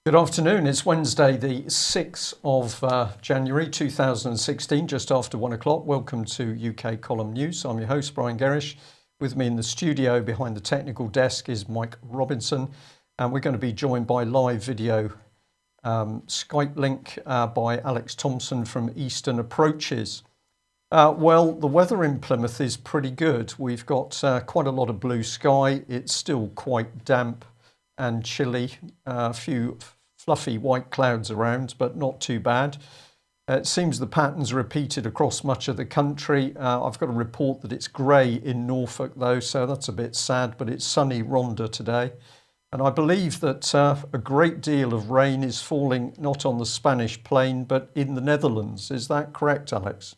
Good afternoon. It's Wednesday, the 6th of January 2016, just after 1 o'clock. Welcome to UK Column News. I'm your host, Brian Gerrish. With me in the studio behind the technical desk is Mike Robinson, and we're going to be joined by live video Skype link by Alex Thompson from Eastern Approaches. Well, the weather in Plymouth is pretty good. We've got quite a lot of blue sky. It's still quite damp and chilly. A few fluffy white clouds around, but not too bad. It seems the pattern's repeated across much of the country. I've got a report that it's grey in Norfolk though, so that's a bit sad, but it's sunny Rhondda today. And I believe that a great deal of rain is falling not on the Spanish plain, but in the Netherlands. Is that correct, Alex?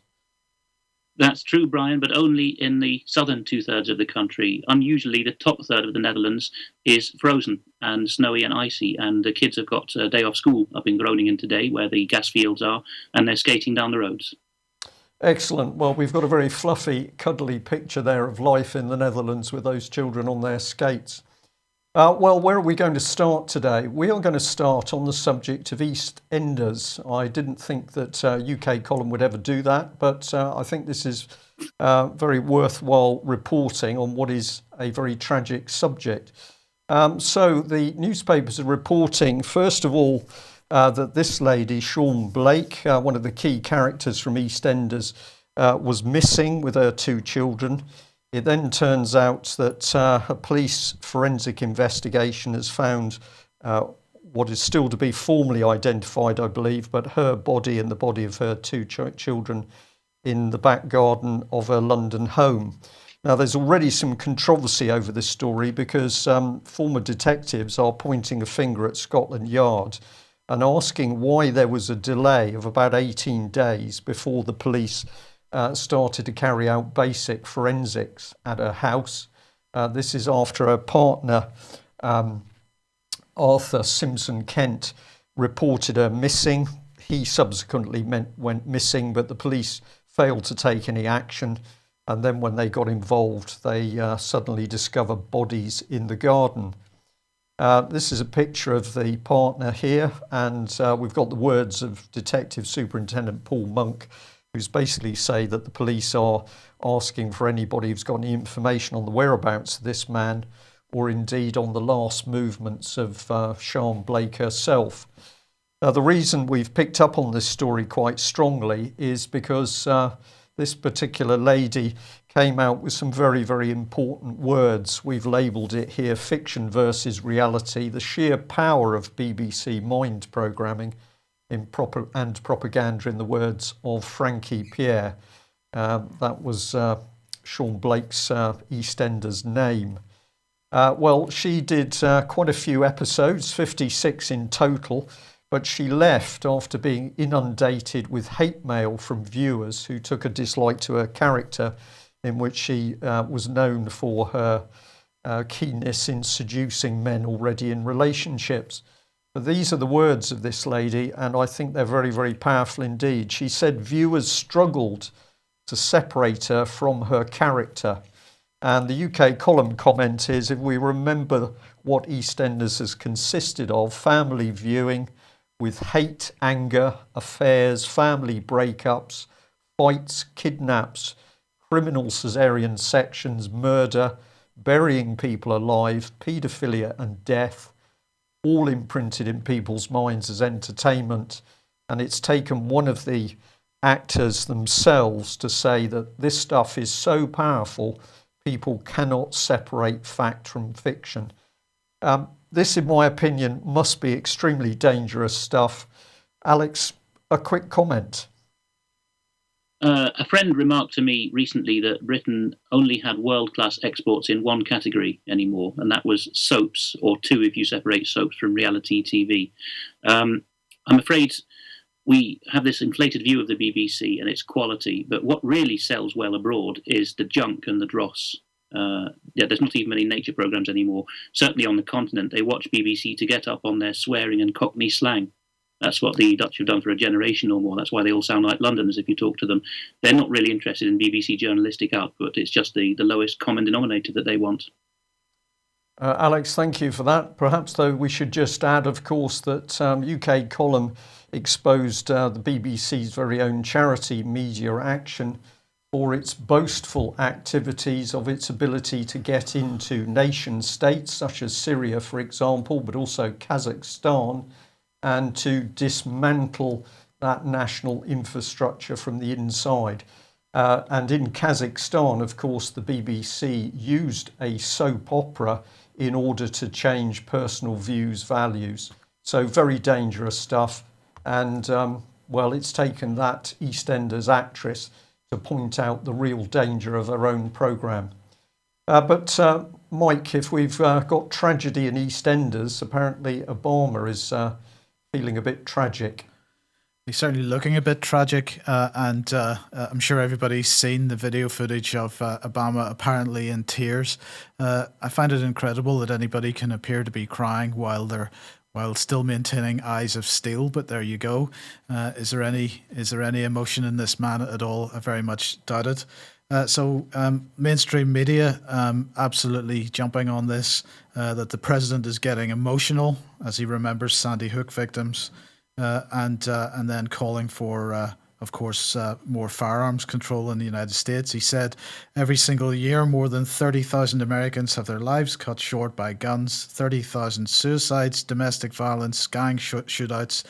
That's true, Brian, but only in the southern two-thirds of the country. Unusually, the top third of the Netherlands is frozen and snowy and icy, and the kids have got a day off school up in Groningen today, where the gas fields are, and they're skating down the roads. Excellent. Well, we've got a very fluffy, cuddly picture there of life in the Netherlands with those children on their skates. Well, where are we going to start today? We are going to start on the subject of EastEnders. I didn't think that UK Column would ever do that, but I think this is very worthwhile reporting on what is a very tragic subject. So the newspapers are reporting, first of all, that this lady, Shaun Blake, one of the key characters from EastEnders, was missing with her two children. It then turns out that a police forensic investigation has found what is still to be formally identified, I believe, but her body and the body of her two children in the back garden of her London home. Now, there's already some controversy over this story because former detectives are pointing a finger at Scotland Yard and asking why there was a delay of about 18 days before the police started to carry out basic forensics at her house. This is after her partner, Arthur Simpson Kent, reported her missing. He subsequently went missing, but the police failed to take any action. And then when they got involved, they suddenly discovered bodies in the garden. This is a picture of the partner here, and we've got the words of Detective Superintendent Paul Monk, who's basically say that the police are asking for anybody who's got any information on the whereabouts of this man, or indeed on the last movements of Shaun Blake herself. Now, the reason we've picked up on this story quite strongly is because this particular lady came out with some very, very important words. We've labelled it here, fiction versus reality, the sheer power of BBC Mind programming and propaganda, in the words of Frankie Pierre. That was Shaun Blake's EastEnders name. Well, she did quite a few episodes, 56 in total, but she left after being inundated with hate mail from viewers who took a dislike to her character, in which she was known for her keenness in seducing men already in relationships. But these are the words of this lady, and I think they're very, very powerful indeed. She said viewers struggled to separate her from her character. And the UK Column comment is, if we remember what EastEnders has consisted of, family viewing with hate, anger, affairs, family breakups, fights, kidnaps, criminal caesarean sections, murder, burying people alive, paedophilia and death, all imprinted in people's minds as entertainment. And it's taken one of the actors themselves to say that this stuff is so powerful, people cannot separate fact from fiction. This, in my opinion, must be extremely dangerous stuff. Alex, a quick comment. A friend remarked to me recently that Britain only had world-class exports in one category anymore, and that was soaps, or two if you separate soaps from reality TV. I'm afraid we have this inflated view of the BBC and its quality, but what really sells well abroad is the junk and the dross. There's not even many nature programmes anymore. Certainly on the continent, they watch BBC to get up on their swearing and Cockney slang. That's what the Dutch have done for a generation or more. That's why they all sound like Londoners if you talk to them. They're not really interested in BBC journalistic output. It's just the lowest common denominator that they want. Alex, thank you for that. Perhaps, though, we should just add, of course, that UK Column exposed the BBC's very own charity, Media Action, for its boastful activities of its ability to get into nation states such as Syria, for example, but also Kazakhstan, and to dismantle that national infrastructure from the inside. And in Kazakhstan, of course, the BBC used a soap opera in order to change personal views, values. So very dangerous stuff. And, well, it's taken that EastEnders actress to point out the real danger of her own programme. But Mike, if we've got tragedy in EastEnders, apparently Obama is feeling a bit tragic. He's certainly looking a bit tragic, and I'm sure everybody's seen the video footage of Obama apparently in tears. I find it incredible that anybody can appear to be crying while still maintaining eyes of steel. But there you go. Is there any emotion in this man at all? I very much doubt it. So mainstream media absolutely jumping on this, that the president is getting emotional as he remembers Sandy Hook victims. And then calling for, of course, more firearms control in the United States. He said every single year more than 30,000 Americans have their lives cut short by guns, 30,000 suicides, domestic violence, gang shootouts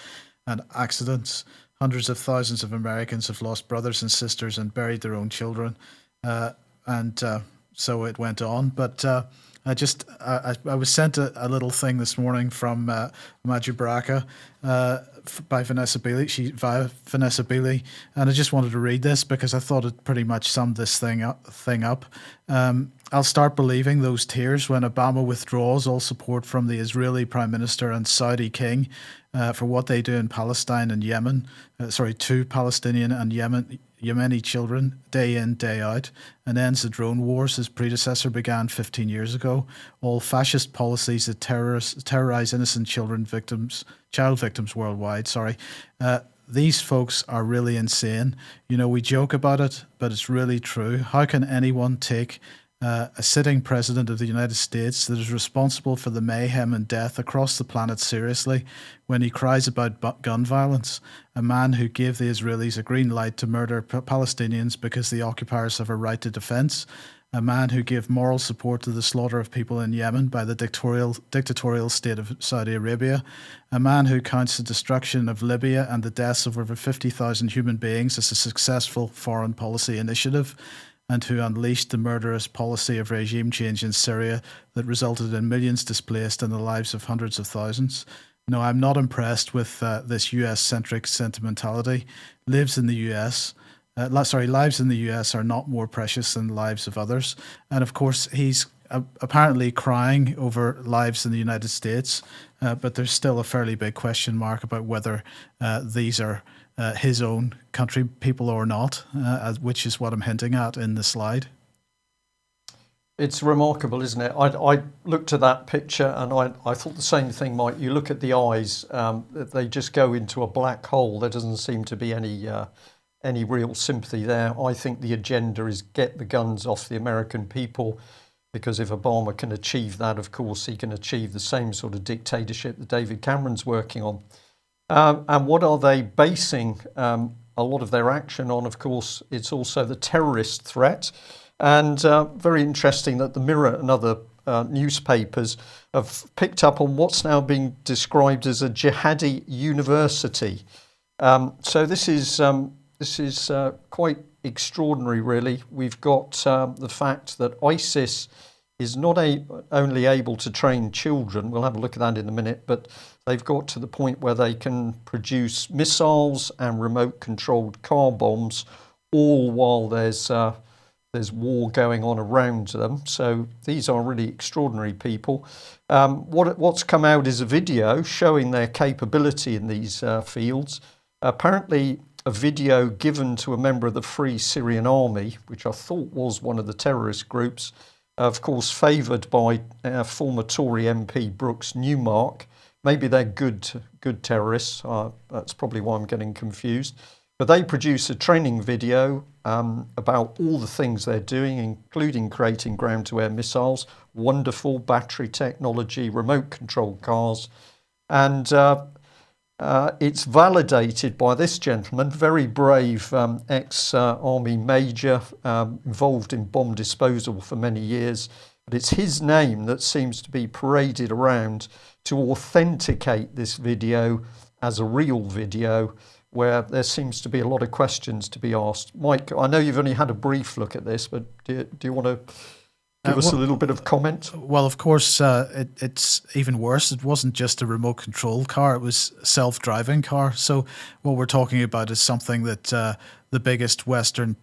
and accidents. Hundreds of thousands of Americans have lost brothers and sisters and buried their own children. So it went on. But I was sent a little thing this morning from Madju Baraka by Vanessa Beeley, and I just wanted to read this because I thought it pretty much summed this thing up. I'll start believing those tears when Obama withdraws all support from the Israeli Prime Minister and Saudi King for what they do in Palestine and Yemen. To Palestinian and Yemeni children day in, day out, and ends the drone wars his predecessor began 15 years ago. All fascist policies that terrorize innocent child victims worldwide. These folks are really insane. You know, we joke about it, but it's really true. How can anyone take a sitting president of the United States that is responsible for the mayhem and death across the planet seriously when he cries about gun violence? A man who gave the Israelis a green light to murder Palestinians because the occupiers have a right to defense. A man who gave moral support to the slaughter of people in Yemen by the dictatorial state of Saudi Arabia. A man who counts the destruction of Libya and the deaths of over 50,000 human beings as a successful foreign policy initiative, and who unleashed the murderous policy of regime change in Syria that resulted in millions displaced and the lives of hundreds of thousands. No, I'm not impressed with this US-centric sentimentality. Lives in the US are not more precious than lives of others. And of course, he's apparently crying over lives in the United States, but there's still a fairly big question mark about whether these are his own country people or not, which is what I'm hinting at in the slide. It's remarkable, isn't it? I looked at that picture and I thought the same thing, Mike. You look at the eyes, they just go into a black hole. There doesn't seem to be any real sympathy there. I think the agenda is get the guns off the American people, because if Obama can achieve that, of course, he can achieve the same sort of dictatorship that David Cameron's working on. And what are they basing a lot of their action on? Of course, it's also the terrorist threat. And very interesting that the Mirror and other newspapers have picked up on what's now being described as a jihadi university. So this is quite extraordinary, really. We've got the fact that ISIS is not only able to train children, we'll have a look at that in a minute, but they've got to the point where they can produce missiles and remote-controlled car bombs, all while there's war going on around them. So these are really extraordinary people. What's come out is a video showing their capability in these fields. Apparently, a video given to a member of the Free Syrian Army, which I thought was one of the terrorist groups, of course favoured by former Tory MP Brooks Newmark. Maybe they're good terrorists. That's probably why I'm getting confused. But they produce a training video about all the things they're doing, including creating ground-to-air missiles, wonderful battery technology, remote-controlled cars, and it's validated by this gentleman, very brave ex-army major, involved in bomb disposal for many years. But it's his name that seems to be paraded around to authenticate this video as a real video, where there seems to be a lot of questions to be asked. Mike, I know you've only had a brief look at this, but do you want to give us a little bit of comment? Well, of course, it's even worse. It wasn't just a remote control car, it was a self-driving car. So what we're talking about is something that the biggest Western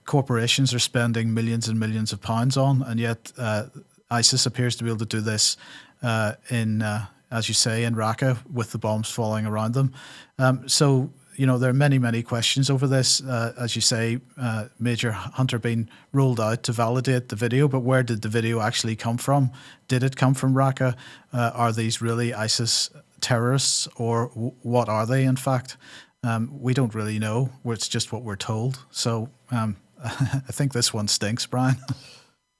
corporations are spending millions and millions of pounds on, and yet ISIS appears to be able to do this in, as you say, in Raqqa with the bombs falling around them. So, you know, there are many, many questions over this. As you say, Major Hunter being ruled out to validate the video, but where did the video actually come from? Did it come from Raqqa? Are these really ISIS terrorists, or what are they, in fact? We don't really know. It's just what we're told. So I think this one stinks, Brian.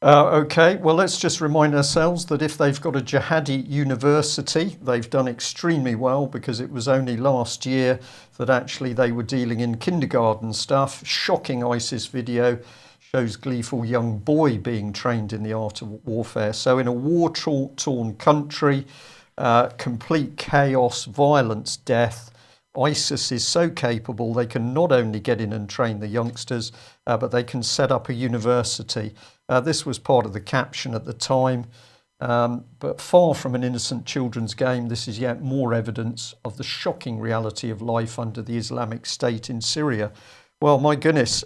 Okay, well, let's just remind ourselves that if they've got a jihadi university, they've done extremely well, because it was only last year that actually they were dealing in kindergarten stuff. Shocking ISIS video shows gleeful young boy being trained in the art of warfare. So in a war-torn country, complete chaos, violence, death, ISIS is so capable they can not only get in and train the youngsters, but they can set up a university. This was part of the caption at the time, but far from an innocent children's game, this is yet more evidence of the shocking reality of life under the Islamic State in Syria. Well, my goodness,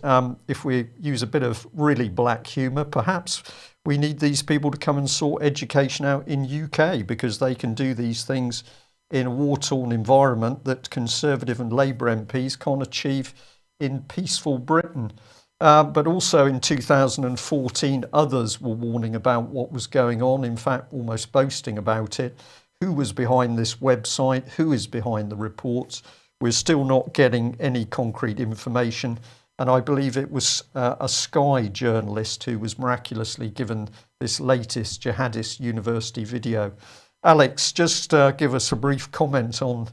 if we use a bit of really black humour, perhaps we need these people to come and sort education out in UK, because they can do these things in a war-torn environment that Conservative and Labour MPs can't achieve in peaceful Britain. But also in 2014, others were warning about what was going on, in fact, almost boasting about it. Who was behind this website? Who is behind the reports? We're still not getting any concrete information. And I believe it was a Sky journalist who was miraculously given this latest jihadist university video. Alex, just give us a brief comment on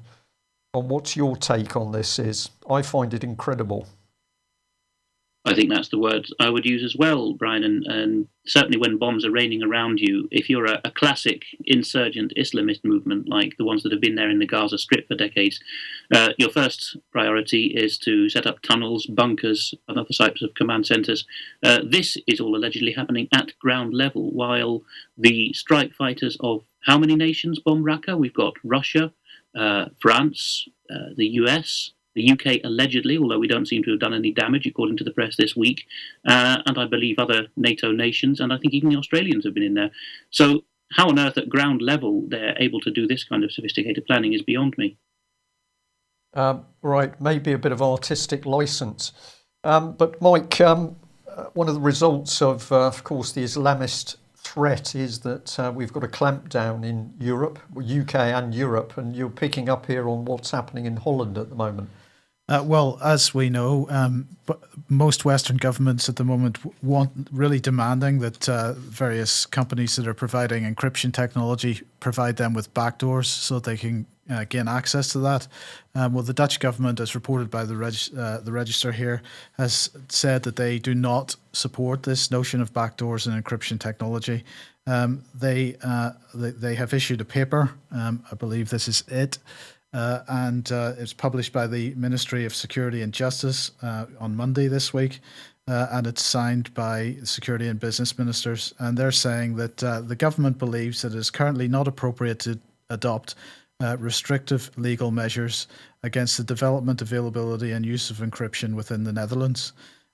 what your take on this is. I find it incredible. I think that's the word I would use as well, Brian. And certainly when bombs are raining around you, if you're a classic insurgent Islamist movement like the ones that have been there in the Gaza Strip for decades, your first priority is to set up tunnels, bunkers, and other types of command centres. This is all allegedly happening at ground level, while the strike fighters of how many nations bomb Raqqa? We've got Russia, France, the US, the UK allegedly, although we don't seem to have done any damage, according to the press this week, and I believe other NATO nations, and I think even the Australians have been in there. So how on earth at ground level they're able to do this kind of sophisticated planning is beyond me. Right, maybe a bit of artistic license. But Mike, one of the results of course, the Islamist threat is that we've got a clampdown in Europe, UK and Europe, and you're picking up here on what's happening in Holland at the moment. Well, as we know, most Western governments at the moment really demanding that various companies that are providing encryption technology provide them with backdoors so they can gain access to that. Well, the Dutch government, as reported by the Register here, has said that they do not support this notion of backdoors and encryption technology. They have issued a paper. I believe this is it. And it's published by the Ministry of Security and Justice on Monday this week, and it's signed by security and business ministers. And they're saying that the government believes that it is currently not appropriate to adopt restrictive legal measures against the development, availability and use of encryption within the Netherlands.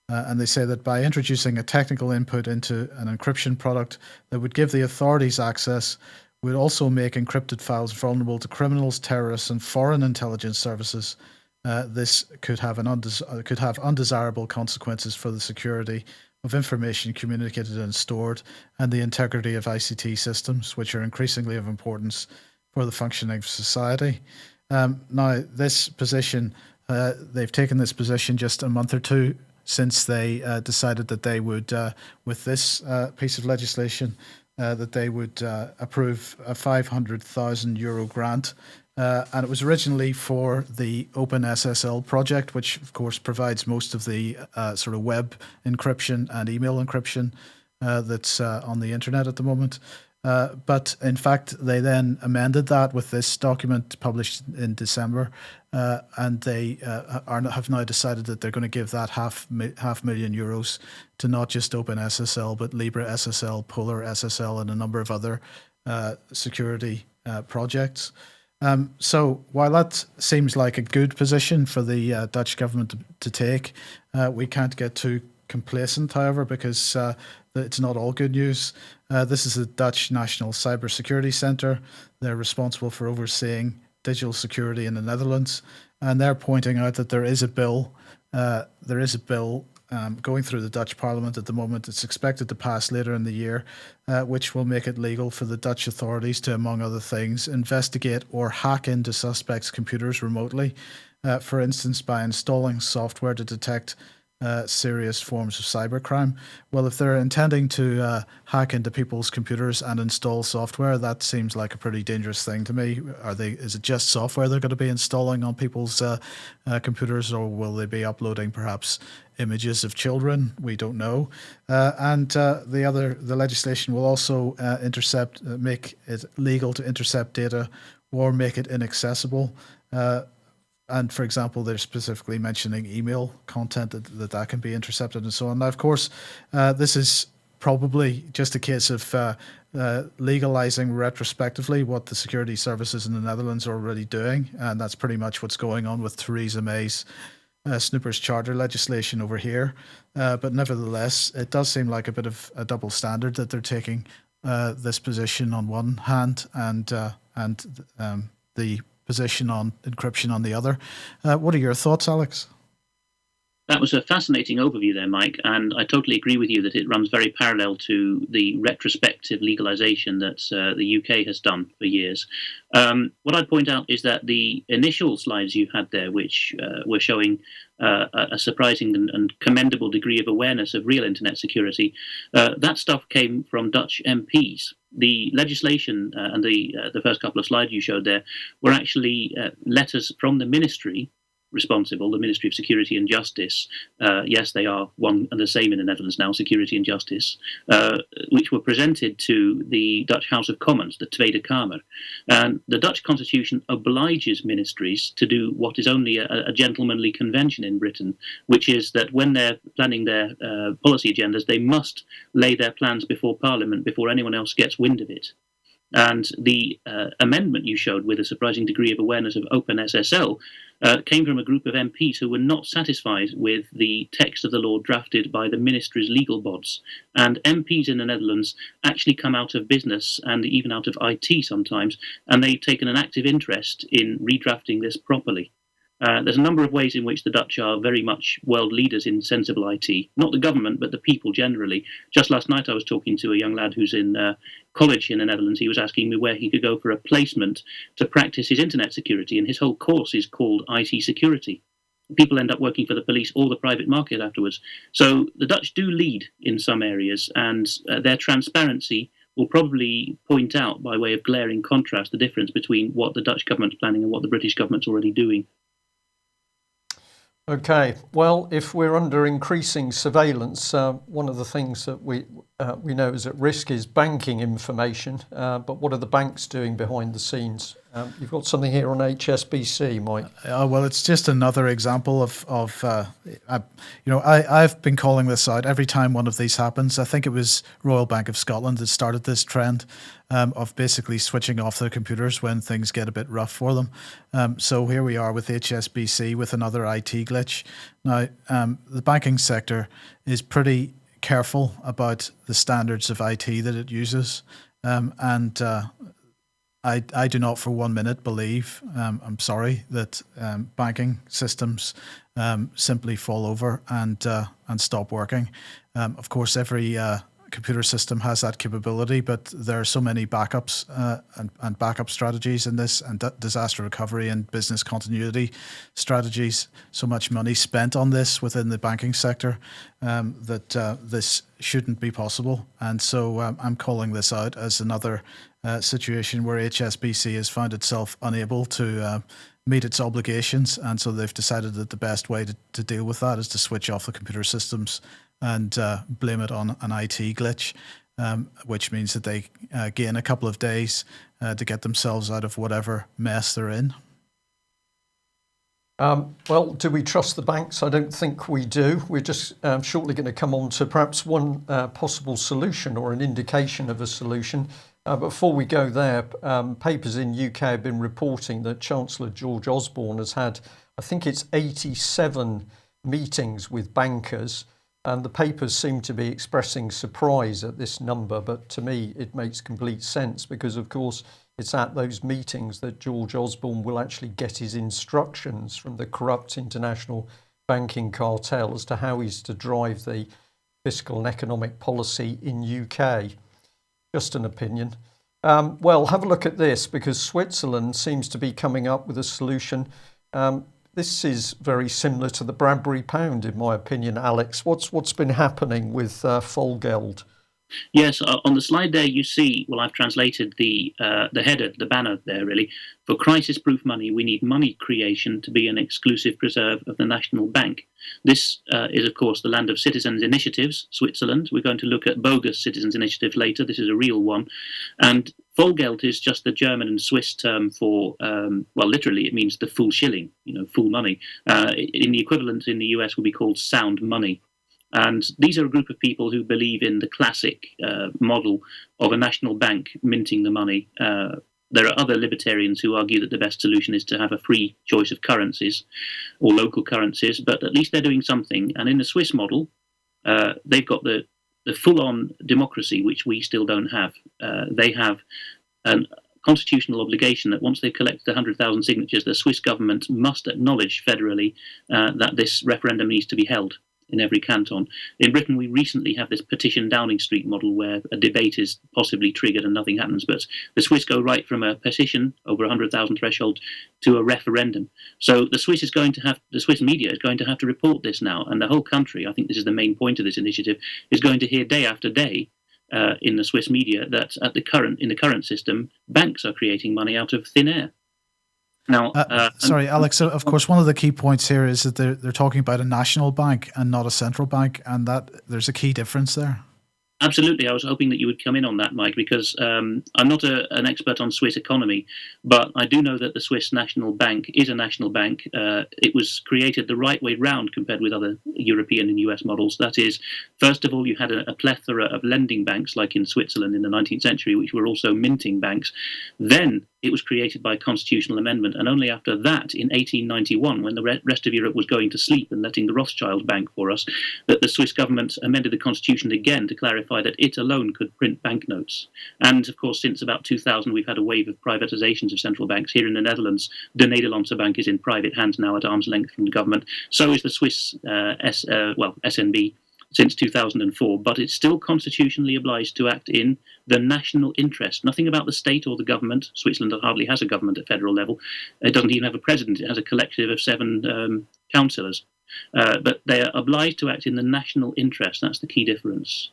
And they say that by introducing a technical input into an encryption product that would give the authorities access would also make encrypted files vulnerable to criminals, terrorists, and foreign intelligence services. This could have undesirable consequences for the security of information communicated and stored, and the integrity of ICT systems, which are increasingly of importance for the functioning of society. Now, this position They've taken this position just a month or two since they decided that they would, with this piece of legislation, that they would approve a €500,000 grant. And it was originally for the OpenSSL project, which of course provides most of the sort of web encryption and email encryption that's on the internet at the moment. But in fact, they then amended that with this document published in December, and they have now decided that they're going to give that €500,000 to not just OpenSSL, but LibreSSL, PolarSSL, and a number of other security projects. So while that seems like a good position for the Dutch government to take, we can't get too complacent, however, because it's not all good news. This is the Dutch National Cybersecurity Centre. They're responsible for overseeing digital security in the Netherlands, and they're pointing out that there is a bill going through the Dutch Parliament at the moment. It's expected to pass later in the year, which will make it legal for the Dutch authorities to, among other things, investigate or hack into suspects' computers remotely, for instance, by installing software to detect serious forms of cybercrime. Well, if they're intending to hack into people's computers and install software, that seems like a pretty dangerous thing to me. Is it just software they're going to be installing on people's computers, or will they be uploading perhaps images of children? We don't know. And the legislation will also make it legal to intercept data or make it inaccessible. And for example, they're specifically mentioning email content that can be intercepted and so on. Now, of course, this is probably just a case of legalizing retrospectively what the security services in the Netherlands are already doing. And that's pretty much what's going on with Theresa May's Snoopers Charter legislation over here. But nevertheless, it does seem like a bit of a double standard that they're taking this position on one hand and the position on encryption on the other. What are your thoughts, Alex? That was a fascinating overview there, Mike, and I totally agree with you that it runs very parallel to the retrospective legalization that the UK has done for years. What I'd point out is that the initial slides you had there, which were showing a surprising and commendable degree of awareness of real internet security, that stuff came from Dutch MPs. The legislation and the first couple of slides you showed there were actually letters from the ministry responsible, the Ministry of Security and Justice. Yes, they are one and the same in the Netherlands now, Security and Justice, which were presented to the Dutch House of Commons, the Tweede Kamer. And the Dutch constitution obliges ministries to do what is only a gentlemanly convention in Britain, which is that when they're planning their policy agendas, they must lay their plans before Parliament before anyone else gets wind of it. And the amendment you showed with a surprising degree of awareness of OpenSSL came from a group of MPs who were not satisfied with the text of the law drafted by the ministry's legal bods. And MPs in the Netherlands actually come out of business and even out of IT sometimes, and they've taken an active interest in redrafting this properly. There's a number of ways in which the Dutch are very much world leaders in sensible IT. Not the government, but the people generally. Just last night I was talking to a young lad who's in college in the Netherlands. He was asking me where he could go for a placement to practice his internet security, and his whole course is called IT security. People end up working for the police or the private market afterwards. So the Dutch do lead in some areas, and their transparency will probably point out, by way of glaring contrast, the difference between what the Dutch government's planning and what the British government's already doing. Okay, well, if we're under increasing surveillance, one of the things that we know is at risk is banking information. But what are the banks doing behind the scenes? You've got something here on HSBC, Mike. Well, it's just another example of I've been calling this out every time one of these happens. I think it was Royal Bank of Scotland that started this trend of basically switching off their computers when things get a bit rough for them. So here we are with HSBC with another IT glitch. Now, the banking sector is pretty careful about the standards of IT that it uses, and I do not for 1 minute believe, I'm sorry, that banking systems simply fall over and stop working. Of course, every computer system has that capability, but there are so many backups and backup strategies in this, and disaster recovery and business continuity strategies. So much money spent on this within the banking sector that this shouldn't be possible. And so I'm calling this out as another situation where HSBC has found itself unable to meet its obligations, and so they've decided that the best way to deal with that is to switch off the computer systems and blame it on an IT glitch, which means that they gain a couple of days to get themselves out of whatever mess they're in. Well, do we trust the banks? I don't think we do. We're just shortly going to come on to perhaps one possible solution or an indication of a solution. Before we go there, papers in UK have been reporting that Chancellor George Osborne has had, I think it's 87 meetings with bankers, and the papers seem to be expressing surprise at this number, but to me it makes complete sense because, of course, it's at those meetings that George Osborne will actually get his instructions from the corrupt international banking cartel as to how he's to drive the fiscal and economic policy in UK. Just an opinion. Well, have a look at this because Switzerland seems to be coming up with a solution. This is very similar to the Bradbury pound, in my opinion. Alex, what's been happening with Vollgeld? Yes, on the slide there you see, well, I've translated the header, the banner there really. For crisis-proof money, we need money creation to be an exclusive preserve of the National Bank. This is, of course, the land of citizens' initiatives, Switzerland. We're going to look at bogus citizens' initiatives later. This is a real one. And Vollgeld is just the German and Swiss term for, well, literally it means the full shilling, full money. In the equivalent in the US would be called sound money. And these are a group of people who believe in the classic model of a national bank minting the money. There are other libertarians who argue that the best solution is to have a free choice of currencies or local currencies, but at least they're doing something. And in the Swiss model, they've got the full-on democracy, which we still don't have. They have a constitutional obligation that once they've collected 100,000 signatures, the Swiss government must acknowledge federally that this referendum needs to be held in every canton. In Britain, we recently have this petition Downing Street model where a debate is possibly triggered and nothing happens. But the Swiss go right from a petition over 100,000 threshold to a referendum. So the Swiss media is going to have to report this now, and the whole country, I think this is the main point of this initiative, is going to hear day after day in the Swiss media that in the current system, banks are creating money out of thin air. Now, sorry, Alex. Of course, one of the key points here is that they're talking about a national bank and not a central bank, and that there's a key difference there. Absolutely. I was hoping that you would come in on that, Mike, because I'm not an expert on Swiss economy, but I do know that the Swiss National Bank is a national bank. It was created the right way round compared with other European and US models. That is, first of all, you had a plethora of lending banks, like in Switzerland in the 19th century, which were also minting banks. Then it was created by constitutional amendment, and only after that, in 1891, when the rest of Europe was going to sleep and letting the Rothschild bank for us, that the Swiss government amended the constitution again to clarify that it alone could print banknotes. And of course, since about 2000, we've had a wave of privatizations of central banks. Here in the Netherlands, De Nederlandse Bank is in private hands now at arm's length from the government. So is the Swiss SNB. Since 2004, but it's still constitutionally obliged to act in the national interest. Nothing about the state or the government. Switzerland hardly has a government at federal level. It doesn't even have a president. It has a collective of 7 councillors. But they are obliged to act in the national interest. That's the key difference.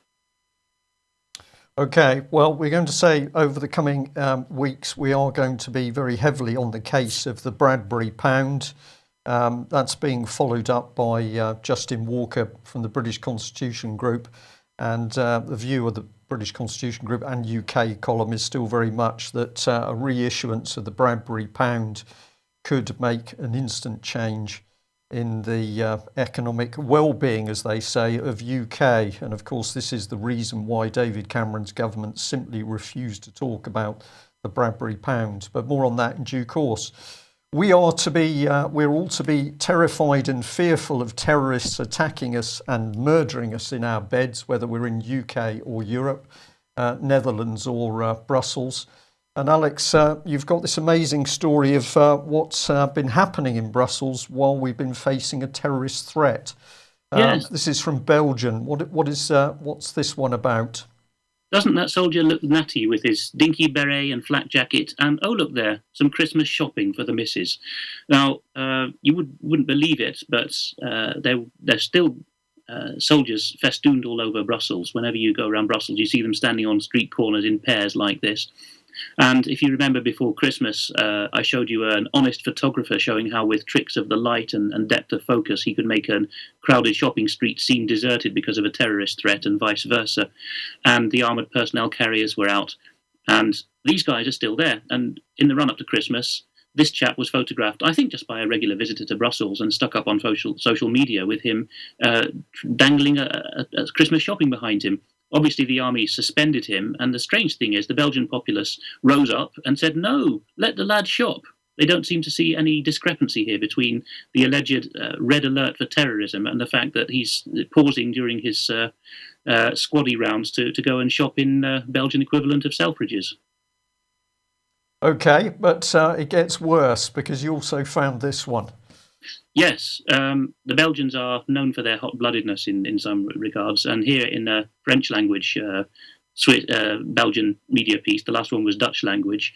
Okay, well, we're going to say over the coming weeks, we are going to be very heavily on the case of the Bradbury pound. That's being followed up by Justin Walker from the British Constitution Group, and the view of the British Constitution Group and UK column is still very much that a reissuance of the Bradbury pound could make an instant change in the economic well-being, as they say, of UK. And of course, this is the reason why David Cameron's government simply refused to talk about the Bradbury pound. But more on that in due course. We're all to be terrified and fearful of terrorists attacking us and murdering us in our beds, whether we're in UK or Europe, Netherlands or Brussels. And Alex, you've got this amazing story of what's been happening in Brussels while we've been facing a terrorist threat. Yes. This is from Belgium. What's this one about? Doesn't that soldier look natty with his dinky beret and flak jacket? And oh, look there, some Christmas shopping for the missus. Now, you wouldn't believe it, but there's still soldiers festooned all over Brussels. Whenever you go around Brussels, you see them standing on street corners in pairs like this. And if you remember before Christmas, I showed you an honest photographer showing how with tricks of the light and depth of focus, he could make a crowded shopping street seem deserted because of a terrorist threat and vice versa. And the armoured personnel carriers were out. And these guys are still there. And in the run-up to Christmas, this chap was photographed, I think, just by a regular visitor to Brussels and stuck up on social media with him dangling a Christmas shopping behind him. Obviously, the army suspended him, and the strange thing is the Belgian populace rose up and said, no, let the lad shop. They don't seem to see any discrepancy here between the alleged red alert for terrorism and the fact that he's pausing during his squaddy rounds to go and shop in Belgian equivalent of Selfridges. Okay, but it gets worse because you also found this one. Yes, the Belgians are known for their hot-bloodedness in some regards, and here in the French language Belgian media piece, the last one was Dutch language,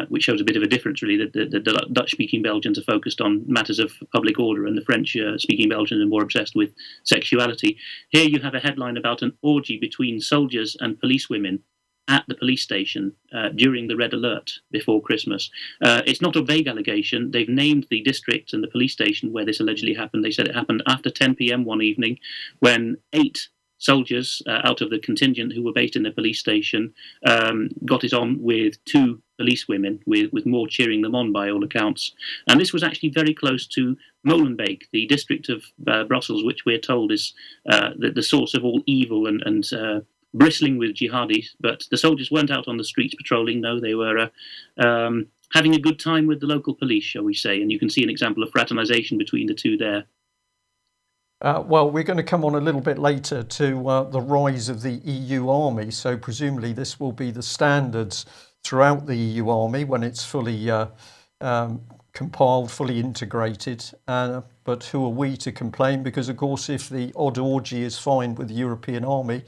which shows a bit of a difference really. The Dutch-speaking Belgians are focused on matters of public order, and the French-speaking Belgians are more obsessed with sexuality. Here you have a headline about an orgy between soldiers and policewomen at the police station during the Red Alert before Christmas. It's not a vague allegation. They've named the district and the police station where this allegedly happened. They said it happened after 10 p.m. one evening when 8 soldiers out of the contingent who were based in the police station got it on with 2 policewomen, with more cheering them on by all accounts. And this was actually very close to Molenbeek, the district of Brussels, which we're told is the source of all evil and bristling with jihadis. But the soldiers weren't out on the streets patrolling. No, they were having a good time with the local police, shall we say. And you can see an example of fraternization between the two there. Well, we're going to come on a little bit later to the rise of the EU army. So presumably this will be the standards throughout the EU army when it's fully compiled, fully integrated. But who are we to complain? Because, of course, if the odd orgy is fine with the European army,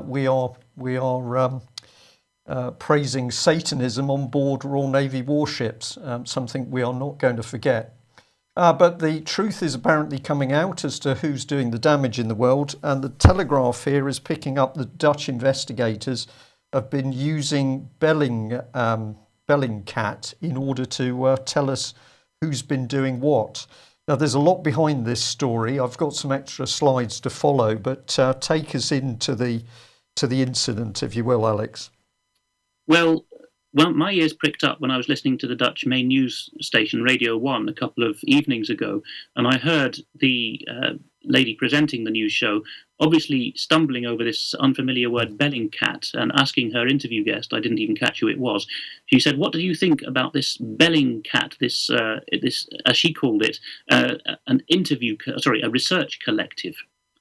we are praising Satanism on board Royal Navy warships, something we are not going to forget. But the truth is apparently coming out as to who's doing the damage in the world, and the Telegraph here is picking up that Dutch investigators have been using Bellingcat in order to tell us who's been doing what. Now, there's a lot behind this story. I've got some extra slides to follow, but take us into the incident, if you will, Alex. Well, my ears pricked up when I was listening to the Dutch main news station, Radio 1, a couple of evenings ago, and I heard the lady presenting the news show obviously stumbling over this unfamiliar word Bellingcat and asking her interview guest, I didn't even catch who it was, she said, what do you think about this Bellingcat, this as she called it, a research collective?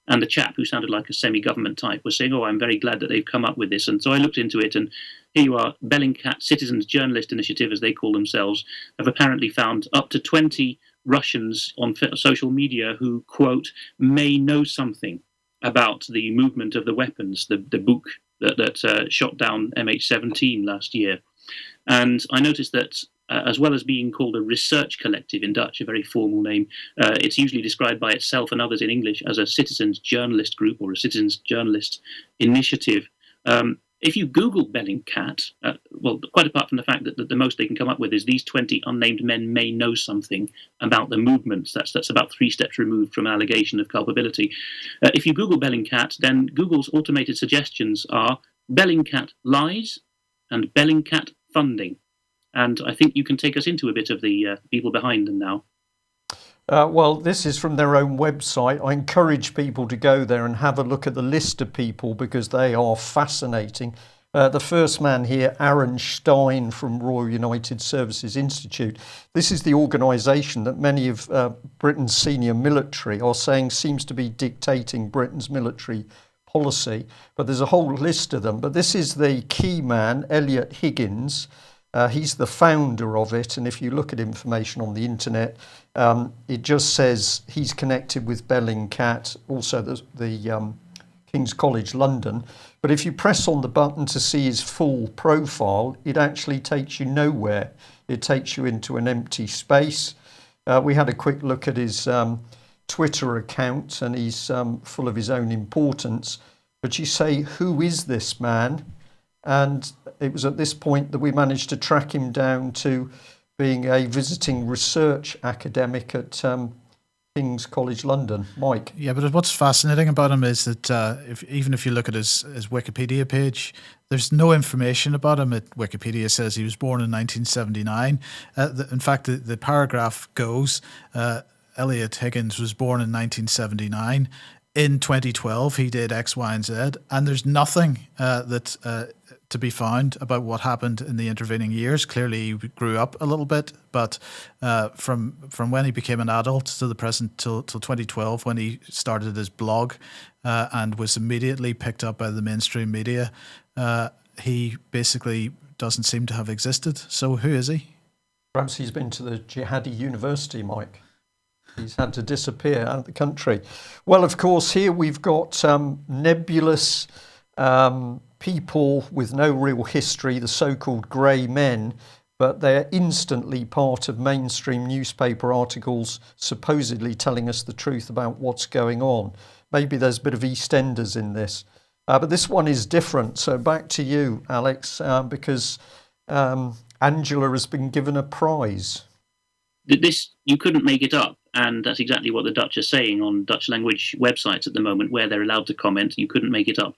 And the chap, who sounded like a semi-government type, was saying, I'm very glad that they've come up with this. And so I looked into it, and here you are, Bellingcat Citizens Journalist Initiative, as they call themselves, have apparently found up to 20 Russians on social media who, quote, may know something about the movement of the weapons, the Buk that shot down MH17 last year. And I noticed that as well as being called a research collective in Dutch, a very formal name, it's usually described by itself and others in English as a citizens journalist group or a citizens journalist initiative. If you Google Bellingcat, quite apart from the fact that the most they can come up with is these 20 unnamed men may know something about the movements. That's about 3 steps removed from allegation of culpability. If you Google Bellingcat, then Google's automated suggestions are Bellingcat lies and Bellingcat funding. And I think you can take us into a bit of the people behind them now. Well, this is from their own website. I encourage people to go there and have a look at the list of people because they are fascinating. The first man here, Aaron Stein from Royal United Services Institute. This is the organisation that many of Britain's senior military are saying seems to be dictating Britain's military policy. But there's a whole list of them. But this is the key man, Elliot Higgins. He's the founder of it, and if you look at information on the internet, it just says he's connected with Bellingcat. Also, the King's College London. But if you press on the button to see his full profile, it actually takes you nowhere. It takes you into an empty space. We had a quick look at his Twitter account, and he's full of his own importance. But you say, who is this man? And it was at this point that we managed to track him down to being a visiting research academic at King's College London. Mike? Yeah, but what's fascinating about him is that even if you look at his Wikipedia page, there's no information about him. Wikipedia says he was born in 1979. In fact, the paragraph goes, Elliot Higgins was born in 1979. In 2012, he did X, Y, and Z, and there's nothing to be found about what happened in the intervening years. Clearly, he grew up a little bit, but from when he became an adult to the present, till 2012, when he started his blog and was immediately picked up by the mainstream media, he basically doesn't seem to have existed. So who is he? Perhaps he's been to the jihadi university, Mike. He's had to disappear out of the country. Well, of course, here we've got nebulous people with no real history, the so-called grey men, but they're instantly part of mainstream newspaper articles supposedly telling us the truth about what's going on. Maybe there's a bit of EastEnders in this. But this one is different. So back to you, Alex, because Angela has been given a prize. This, you couldn't make it up. And that's exactly what the Dutch are saying on Dutch language websites at the moment, where they're allowed to comment. You couldn't make it up.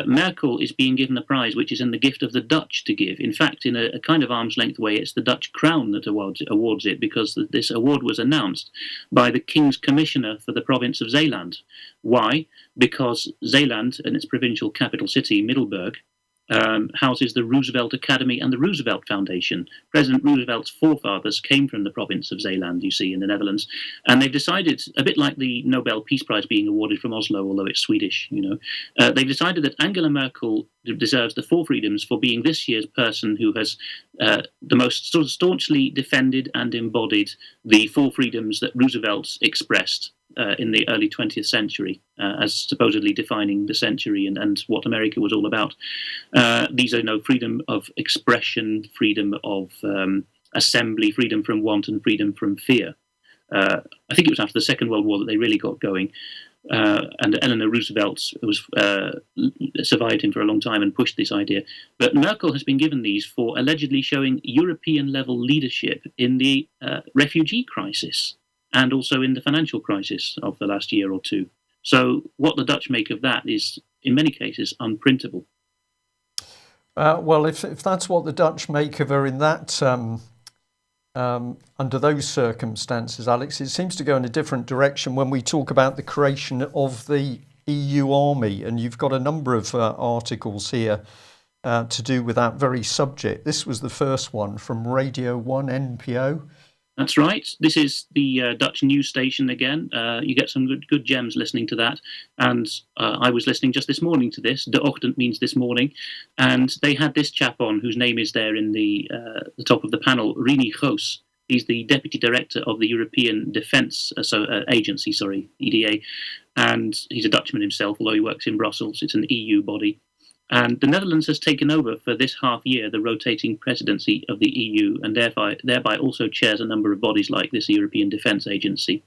Merkel is being given a prize, which is in the gift of the Dutch to give. In fact, in a kind of arm's length way, it's the Dutch crown that awards it, because this award was announced by the King's Commissioner for the province of Zeeland. Why? Because Zeeland and its provincial capital city, Middelburg, houses the Roosevelt Academy and the Roosevelt Foundation. President Roosevelt's forefathers came from the province of Zeeland, you see, in the Netherlands. And they've decided, a bit like the Nobel Peace Prize being awarded from Oslo, although it's Swedish, they've decided that Angela Merkel deserves the four freedoms for being this year's person who has the most sort of staunchly defended and embodied the four freedoms that Roosevelt expressed in the early 20th century, as supposedly defining the century and what America was all about. These are freedom of expression, freedom of assembly, freedom from want, and freedom from fear. I think it was after the Second World War that they really got going. And Eleanor Roosevelt survived him for a long time and pushed this idea. But Merkel has been given these for allegedly showing European-level leadership in the refugee crisis, and also in the financial crisis of the last year or two. So what the Dutch make of that is, in many cases, unprintable. Well, if that's what the Dutch make of her in that, under those circumstances, Alex, it seems to go in a different direction when we talk about the creation of the EU army. And you've got a number of articles here to do with that very subject. This was the first one from Radio 1 NPO. That's right. This is the Dutch news station again. You get some good gems listening to that. And I was listening just this morning to this. De Ochtend means this morning. And they had this chap on, whose name is there in the top of the panel, Rini Goos. He's the Deputy Director of the European Defence Agency, EDA. And he's a Dutchman himself, although he works in Brussels. It's an EU body. And the Netherlands has taken over for this half year the rotating presidency of the EU, and thereby also chairs a number of bodies like this European Defence Agency.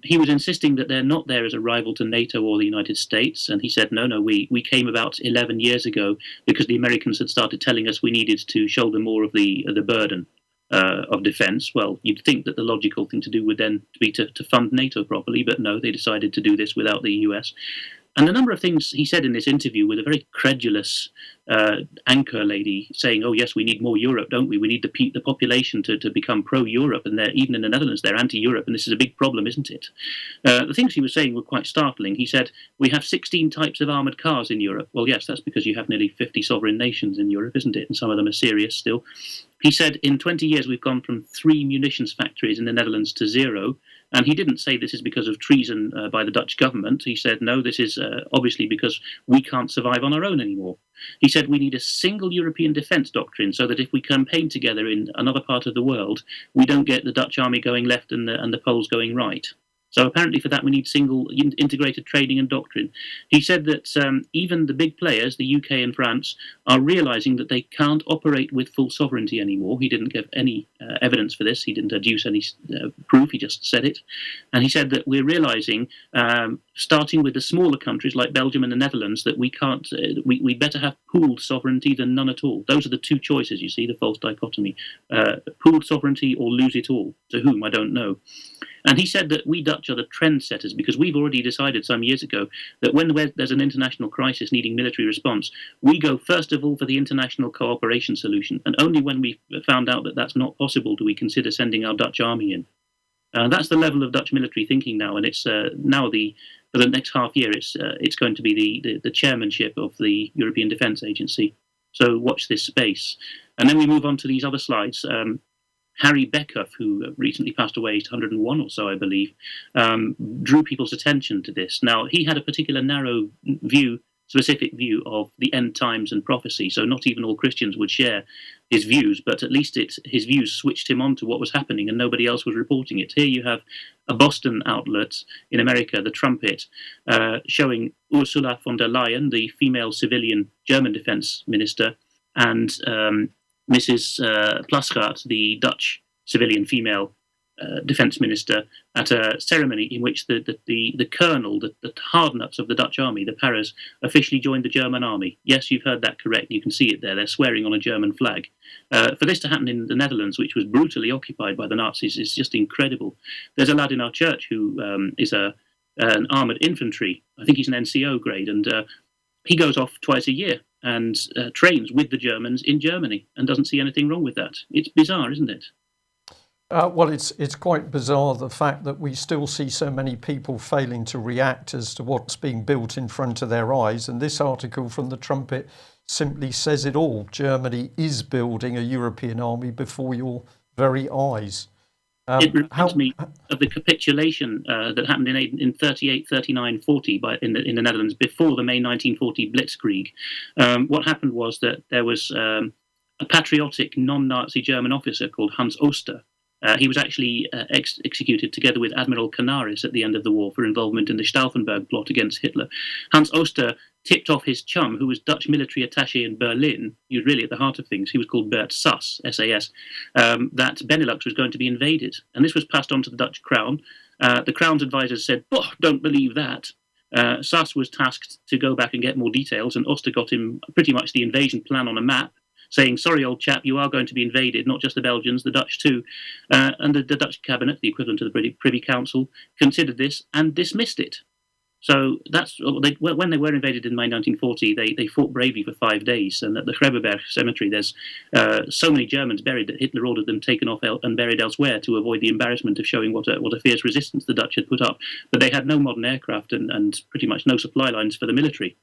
He was insisting that they're not there as a rival to NATO or the United States, and he said, no, we came about 11 years ago because the Americans had started telling us we needed to shoulder more of the burden of defence. Well, you'd think that the logical thing to do would then be to fund NATO properly, but no, they decided to do this without the US. And a number of things he said in this interview with a very credulous anchor lady saying, oh, yes, we need more Europe, don't we? We need the population to become pro-Europe. And even in the Netherlands, they're anti-Europe. And this is a big problem, isn't it? The things he was saying were quite startling. He said, we have 16 types of armoured cars in Europe. Well, yes, that's because you have nearly 50 sovereign nations in Europe, isn't it? And some of them are serious still. He said, in 20 years, we've gone from 3 munitions factories in the Netherlands to 0. And he didn't say this is because of treason by the Dutch government. He said, no, this is obviously because we can't survive on our own anymore. He said we need a single European defence doctrine so that if we campaign together in another part of the world, we don't get the Dutch army going left and the Poles going right. So apparently for that we need single integrated trading and doctrine. He said that even the big players, the UK and France, are realizing that they can't operate with full sovereignty anymore. He didn't give any evidence for this. He didn't adduce any proof. He just said it. And he said that we're realizing, starting with the smaller countries like Belgium and the Netherlands, that we can't, we better have pooled sovereignty than none at all. Those are the two choices, you see, the false dichotomy. Pooled sovereignty or lose it all. To whom, I don't know. And he said that we Dutch are the trendsetters because we've already decided some years ago that when there's an international crisis needing military response, we go first of all for the international cooperation solution. And only when we found out that that's not possible do we consider sending our Dutch army in. That's the level of Dutch military thinking now. And it's now for the next half year, it's going to be the chairmanship of the European Defence Agency. So watch this space. And then we move on to these other slides. Harry Beckhoff, who recently passed away, 101 or so, I believe, drew people's attention to this. Now, he had a particular narrow view, specific view of the end times and prophecy, so not even all Christians would share his views, but at least his views switched him on to what was happening and nobody else was reporting it. Here you have a Boston outlet in America, The Trumpet, showing Ursula von der Leyen, the female civilian German defense minister, and Mrs. Plasgaard, the Dutch civilian female defense minister, at a ceremony in which the colonel, the hard nuts of the Dutch army, the paras, officially joined the German army. Yes, you've heard that correct. You can see it there. They're swearing on a German flag. For this to happen in the Netherlands, which was brutally occupied by the Nazis, is just incredible. There's a lad in our church who is an armoured infantry. I think he's an NCO grade, and he goes off twice a year and trains with the Germans in Germany and doesn't see anything wrong with that. It's bizarre, isn't it? Well, it's quite bizarre, the fact that we still see so many people failing to react as to what's being built in front of their eyes. And this article from The Trumpet simply says it all. Germany is building a European army before your very eyes. It reminds me of the capitulation that happened in 38, 39, 40 in the Netherlands before the May 1940 Blitzkrieg. What happened was that there was a patriotic non-Nazi German officer called Hans Oster. He was actually executed together with Admiral Canaris at the end of the war for involvement in the Stauffenberg plot against Hitler. Hans Oster tipped off his chum, who was Dutch military attaché in Berlin. He was really at the heart of things. He was called Bert Sass, SAS, that Benelux was going to be invaded. And this was passed on to the Dutch crown. The crown's advisors said, "Oh, don't believe that." Sass was tasked to go back and get more details, and Oster got him pretty much the invasion plan on a map, saying, "Sorry, old chap, you are going to be invaded, not just the Belgians, the Dutch too." And the Dutch cabinet, the equivalent of the Privy Council, considered this and dismissed it. So that's when they were invaded in May 1940. They fought bravely for 5 days, and at the Grebbeberg cemetery, there's so many Germans buried that Hitler ordered them taken off and buried elsewhere to avoid the embarrassment of showing what a fierce resistance the Dutch had put up. But they had no modern aircraft and pretty much no supply lines for the military,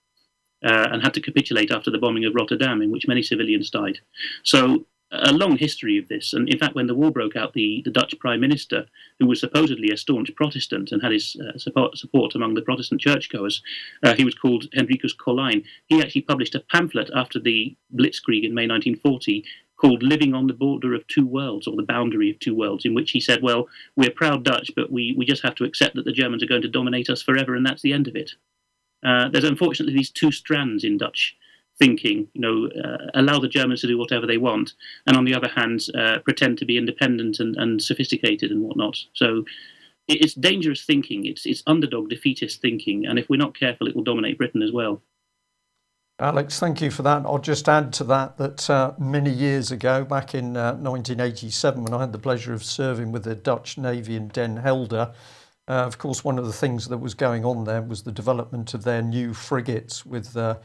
and had to capitulate after the bombing of Rotterdam, in which many civilians died. So a long history of this. And in fact, when the war broke out, the Dutch Prime Minister, who was supposedly a staunch Protestant and had his support among the Protestant churchgoers, he was called Hendrikus Colijn. He actually published a pamphlet after the Blitzkrieg in May 1940 called Living on the Border of Two Worlds, or the Boundary of Two Worlds, in which he said, well, we're proud Dutch, but we just have to accept that the Germans are going to dominate us forever, and that's the end of it. There's unfortunately these two strands in Dutch thinking, allow the Germans to do whatever they want, and on the other hand, pretend to be independent and sophisticated and whatnot. So it's dangerous thinking. It's underdog defeatist thinking, and if we're not careful, it will dominate Britain as well. Alex, thank you for that. I'll just add to that many years ago, back in 1987, when I had the pleasure of serving with the Dutch Navy in Den Helder, of course, one of the things that was going on there was the development of their new frigates with the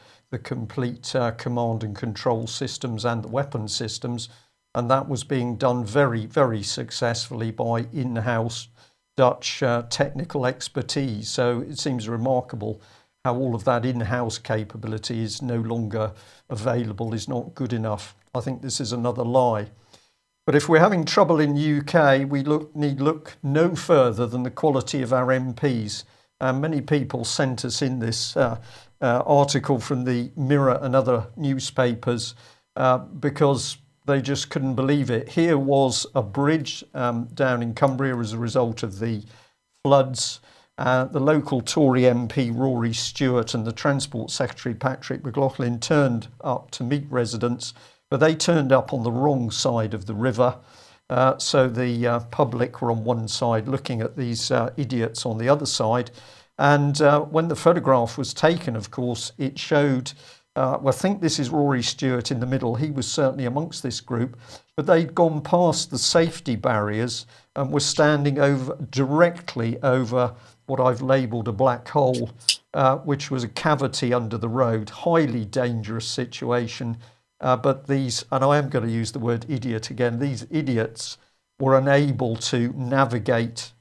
complete command and control systems and the weapon systems. And that was being done very, very successfully by in-house Dutch technical expertise. So it seems remarkable how all of that in-house capability is no longer available, is not good enough. I think this is another lie. But if we're having trouble in UK, we need look no further than the quality of our MPs. Many people sent us in this article from the Mirror and other newspapers because they just couldn't believe it. Here was a bridge down in Cumbria as a result of the floods. The local Tory MP Rory Stewart and the Transport Secretary Patrick McLaughlin turned up to meet residents, but they turned up on the wrong side of the river. So the public were on one side looking at these idiots on the other side. And when the photograph was taken, of course, it showed, I think this is Rory Stewart in the middle. He was certainly amongst this group, but they'd gone past the safety barriers and were standing directly over what I've labelled a black hole, which was a cavity under the road. Highly dangerous situation. But these, and I am going to use the word idiot again, these idiots were unable to navigate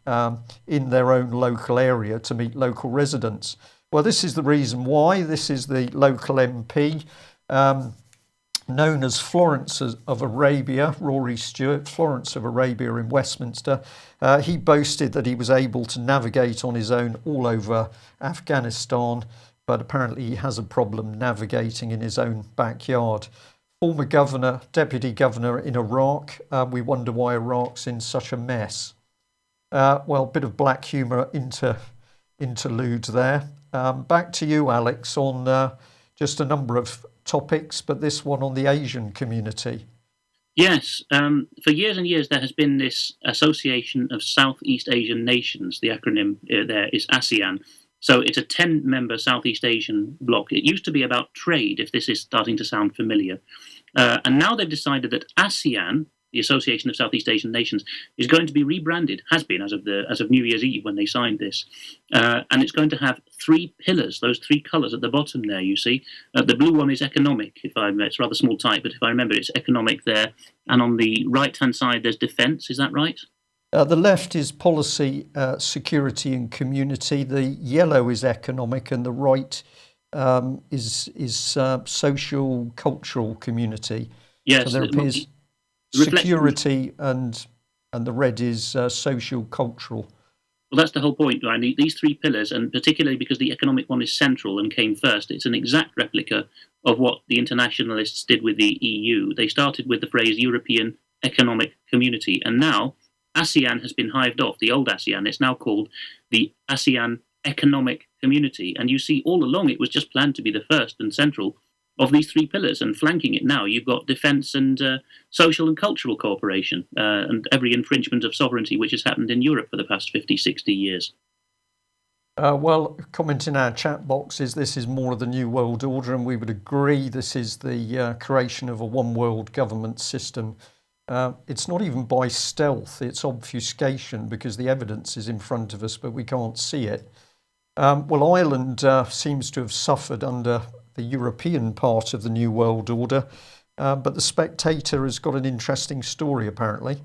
in their own local area to meet local residents. Well, this is the reason why. This is the local MP, known as Florence of Arabia, Rory Stewart, Florence of Arabia in Westminster. He boasted that he was able to navigate on his own all over Afghanistan, but apparently he has a problem navigating in his own backyard. Former governor, deputy governor in Iraq. We wonder why Iraq's in such a mess. Well, a bit of black humour interlude there. Back to you, Alex, on just a number of topics, but this one on the Asian community. Yes, for years and years there has been this Association of Southeast Asian Nations. The acronym there is ASEAN. So it's a 10-member Southeast Asian bloc. It used to be about trade, if this is starting to sound familiar. And now they've decided that ASEAN, the Association of Southeast Asian Nations, is going to be rebranded, has been as of New Year's Eve when they signed this. And it's going to have 3 pillars, those 3 colours at the bottom there, you see. The blue one is economic, it's rather small type, but if I remember, it's economic there. And on the right-hand side, there's defence, is that right? The left is policy, security and community. The yellow is economic, and the right is social, cultural community. Yes, so there appears security, and the red is social, cultural. Well, that's the whole point, Ryan. These 3 pillars, and particularly because the economic one is central and came first, it's an exact replica of what the internationalists did with the EU. They started with the phrase European Economic Community, and now ASEAN has been hived off, the old ASEAN. It's now called the ASEAN Economic Community. And you see, all along, it was just planned to be the first and central of these 3 pillars. And flanking it now, you've got defence and social and cultural cooperation and every infringement of sovereignty which has happened in Europe for the past 50, 60 years. Well, comment in our chat box is this is more of the New World Order, and we would agree this is the creation of a one-world government system. It's not even by stealth, it's obfuscation, because the evidence is in front of us, but we can't see it. Well, Ireland seems to have suffered under the European part of the New World Order, but the Spectator has got an interesting story, apparently.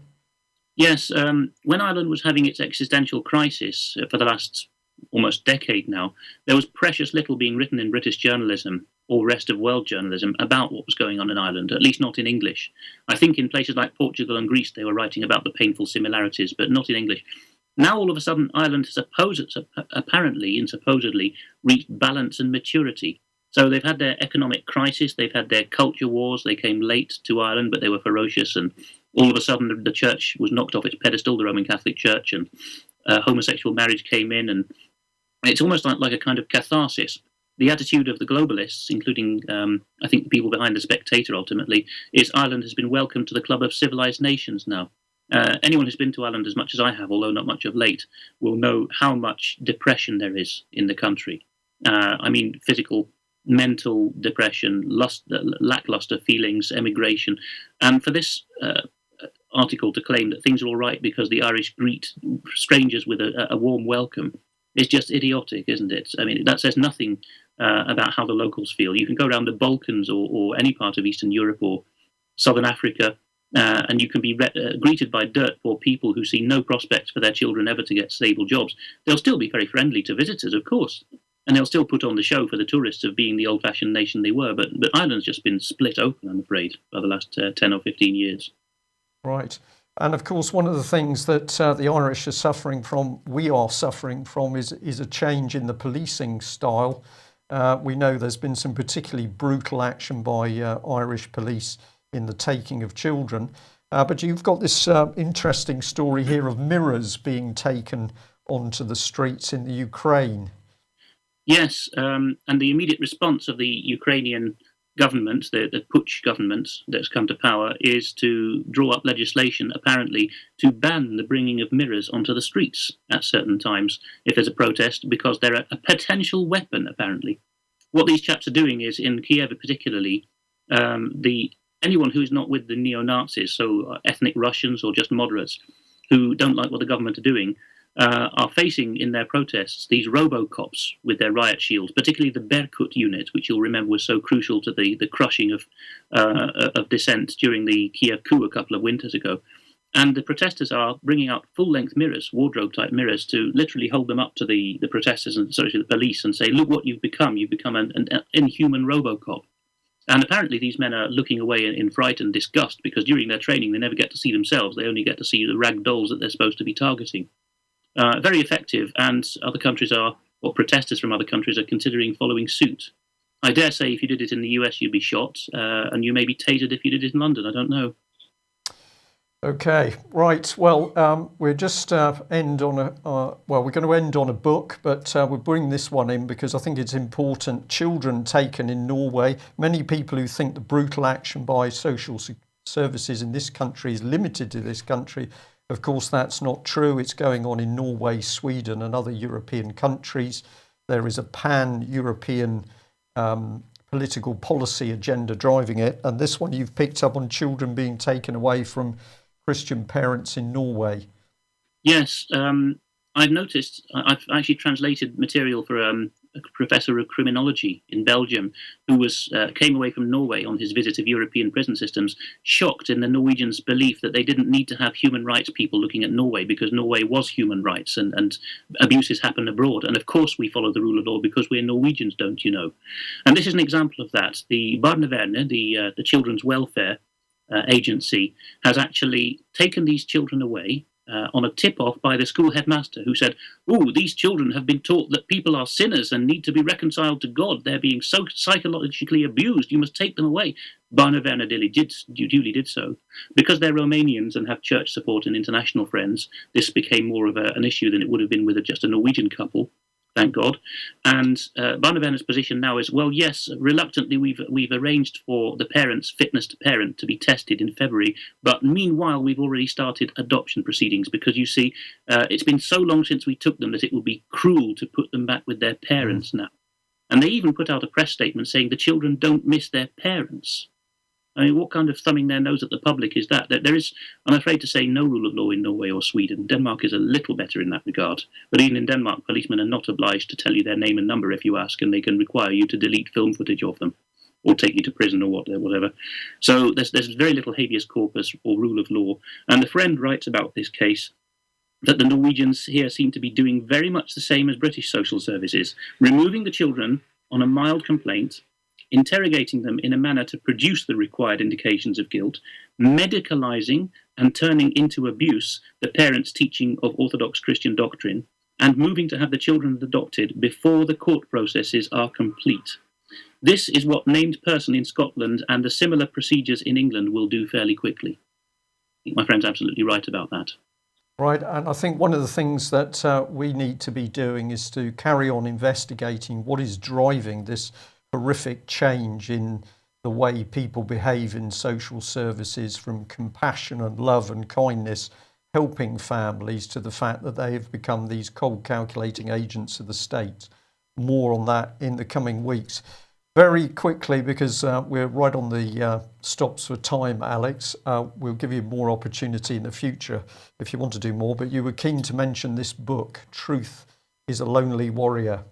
Yes, when Ireland was having its existential crisis for the last almost decade now, there was precious little being written in British journalism or rest of world journalism about what was going on in Ireland, at least not in English. I think in places like Portugal and Greece they were writing about the painful similarities, but not in English. Now all of a sudden Ireland has apparently and supposedly reached balance and maturity. So they've had their economic crisis, they've had their culture wars, they came late to Ireland, but they were ferocious, and all of a sudden the church was knocked off its pedestal, the Roman Catholic Church, and homosexual marriage came in, and it's almost like a kind of catharsis. The attitude of the globalists, including, I think, the people behind the Spectator ultimately, is Ireland has been welcomed to the club of civilized nations now. Anyone who's been to Ireland as much as I have, although not much of late, will know how much depression there is in the country. I mean, physical, mental depression, lackluster feelings, emigration. And for this article to claim that things are all right because the Irish greet strangers with a warm welcome is just idiotic, isn't it? I mean, that says nothing about how the locals feel. You can go around the Balkans or any part of Eastern Europe or Southern Africa, and you can be greeted by dirt poor people who see no prospects for their children ever to get stable jobs. They'll still be very friendly to visitors, of course, and they'll still put on the show for the tourists of being the old-fashioned nation they were. But Ireland's just been split open, I'm afraid, by the last 10 or 15 years. Right. And of course, one of the things that the Irish are suffering from, we are suffering from, is a change in the policing style. We know there's been some particularly brutal action by Irish police in the taking of children. But you've got this interesting story here of mirrors being taken onto the streets in the Ukraine. Yes, and the immediate response of the Ukrainian government, the Putsch government that's come to power, is to draw up legislation, apparently, to ban the bringing of mirrors onto the streets at certain times if there's a protest, because they're a potential weapon, apparently. What these chaps are doing is, in Kiev particularly, anyone who's not with the neo-Nazis, so ethnic Russians or just moderates, who don't like what the government are doing, are facing in their protests these robo-cops with their riot shields, particularly the Berkut unit, which you'll remember was so crucial to the crushing of dissent during the Kiev coup a couple of winters ago. And the protesters are bringing out full-length mirrors, wardrobe-type mirrors, to literally hold them up to the protesters and sorry, to the police and say, look what you've become. You've become an inhuman robocop. And apparently these men are looking away in fright and disgust, because during their training they never get to see themselves. They only get to see the rag dolls that they're supposed to be targeting. Very effective, and other countries or protesters from other countries are considering following suit. I dare say if you did it in the US, you'd be shot, and you may be tasered if you did it in London. I don't know. Okay, right. Well, we're just end on we're going to end on a book, but we'll bring this one in because I think it's important. Children taken in Norway. Many people who think the brutal action by social services in this country is limited to this country. Of course, that's not true. It's going on in Norway, Sweden, and other European countries. There is a pan-European political policy agenda driving it. And this one you've picked up on children being taken away from Christian parents in Norway. Yes, I've noticed. I've actually translated material for a professor of criminology in Belgium who came away from Norway on his visit of European prison systems, shocked in the Norwegians' belief that they didn't need to have human rights people looking at Norway because Norway was human rights and abuses happen abroad. And of course we follow the rule of law because we're Norwegians, don't you know? And this is an example of that. The Barnevernet, the children's welfare agency, has actually taken these children away on a tip-off by the school headmaster, who said, "Oh, these children have been taught that people are sinners and need to be reconciled to God. They're being so psychologically abused. You must take them away." Barnevernet duly did so. Because they're Romanians and have church support and international friends, this became more of an issue than it would have been with just a Norwegian couple. Thank God. And Barnevernet's position now is, well, yes, reluctantly we've arranged for the parents' fitness to parent to be tested in February, but meanwhile we've already started adoption proceedings because, you see, it's been so long since we took them that it would be cruel to put them back with their parents now. And they even put out a press statement saying the children don't miss their parents. I mean, what kind of thumbing their nose at the public is that? There is, I'm afraid to say, no rule of law in Norway or Sweden. Denmark is a little better in that regard. But even in Denmark, policemen are not obliged to tell you their name and number if you ask, and they can require you to delete film footage of them or take you to prison or whatever. So there's very little habeas corpus or rule of law. And the friend writes about this case that the Norwegians here seem to be doing very much the same as British social services, removing the children on a mild complaint, interrogating them in a manner to produce the required indications of guilt, medicalizing and turning into abuse the parents' teaching of Orthodox Christian doctrine, and moving to have the children adopted before the court processes are complete. This is what named person in Scotland and the similar procedures in England will do fairly quickly. I think my friend's absolutely right about that. Right, and I think one of the things that we need to be doing is to carry on investigating what is driving this horrific change in the way people behave in social services, from compassion and love and kindness, helping families, to the fact that they have become these cold calculating agents of the state. More on that in the coming weeks. Very quickly, because we're right on the stops for time, Alex, we'll give you more opportunity in the future if you want to do more, but you were keen to mention this book, Truth is a Lonely Warrior.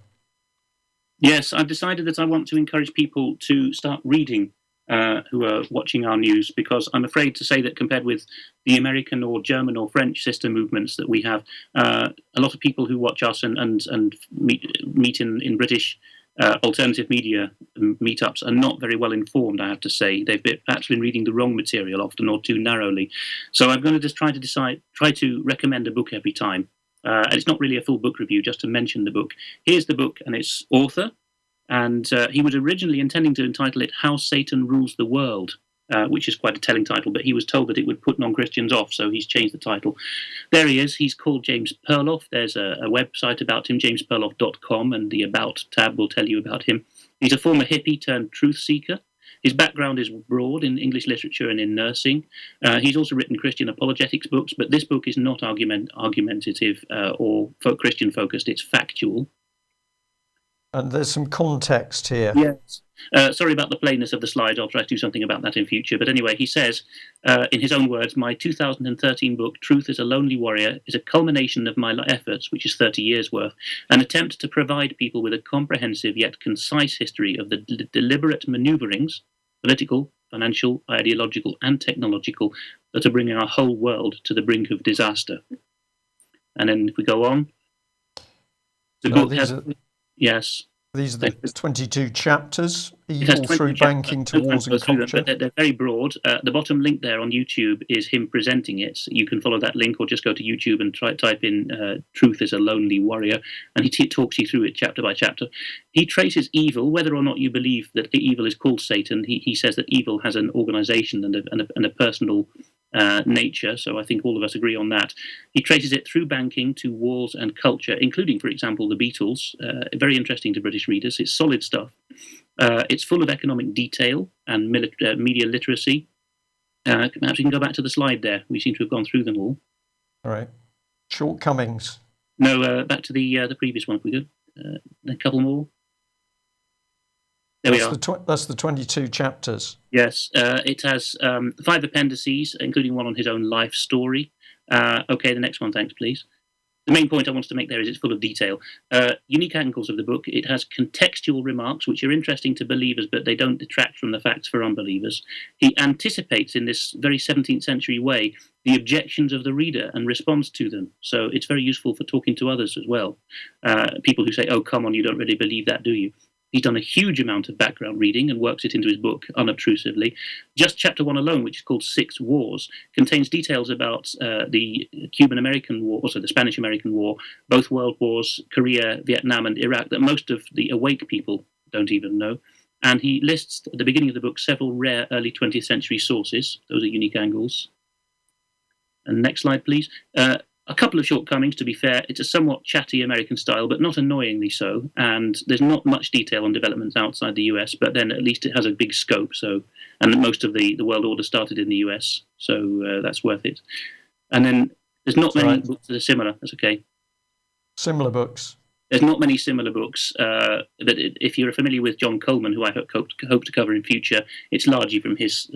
Yes, I've decided that I want to encourage people to start reading who are watching our news, because I'm afraid to say that compared with the American or German or French sister movements that we have, a lot of people who watch us and meet in British alternative media meetups are not very well informed, I have to say. They've perhaps been reading the wrong material often, or too narrowly. So I'm going to just try to recommend a book every time. And it's not really a full book review, just to mention the book. Here's the book and its author. And he was originally intending to entitle it How Satan Rules the World. which is quite a telling title, but he was told that it would put non-Christians off, so he's changed the title. There he is. He's called James Perloff. There's a website about him, jamesperloff.com, and the About tab will tell you about him. He's a former hippie turned truth seeker. His background is broad in English literature and in nursing. He's also written Christian apologetics books, but this book is not argumentative or Christian focused. It's factual. And there's some context here. Yes. Sorry about the plainness of the slides. I'll try to do something about that in future. But anyway, he says, in his own words, my 2013 book, Truth as a Lonely Warrior, is a culmination of my efforts, which is 30 years worth, an attempt to provide people with a comprehensive yet concise history of the deliberate maneuverings, political, financial, ideological, and technological, that are bringing our whole world to the brink of disaster. And then if we go on, the book has... Yes. These are the 22 chapters, evil through banking to wars and culture. But they're very broad. The bottom link there on YouTube is him presenting it. You can follow that link or just go to YouTube and type in Truth as a Lonely Warrior, and he talks you through it chapter by chapter. He traces evil, whether or not you believe that the evil is called Satan. He says that evil has an organization and a personal nature, so I think all of us agree on that. He traces it through banking to wars and culture, including, for example, the Beatles. Very interesting to British readers. It's solid stuff. It's full of economic detail and media literacy. Perhaps we can go back to the slide there. We seem to have gone through them all. All right. Shortcomings. No, back to the previous one, if we could. A couple more. There we are. That's the 22 chapters. Yes, it has 5 appendices, including one on his own life story. Okay, the next one, thanks, please. The main point I wanted to make there is it's full of detail. Unique angles of the book. It has contextual remarks, which are interesting to believers, but they don't detract from the facts for unbelievers. He anticipates in this very 17th century way the objections of the reader and responds to them. So it's very useful for talking to others as well. People who say, oh, come on, you don't really believe that, do you? He's done a huge amount of background reading and works it into his book unobtrusively. Just chapter 1 alone, which is called Six Wars, contains details about the Cuban-American War, also the Spanish-American War, both world wars, Korea, Vietnam, and Iraq, that most of the awake people don't even know. And he lists at the beginning of the book several rare early 20th century sources. Those are unique angles. And next slide, please. A couple of shortcomings, to be fair. It's a somewhat chatty American style, but not annoyingly so. And there's not much detail on developments outside the US, but then at least it has a big scope. So, and most of the world order started in the US, so that's worth it. And then there's not many books that are similar. That's okay. Similar books. There's not many similar books. But if you're familiar with John Coleman, who I hope to cover in future, it's largely from his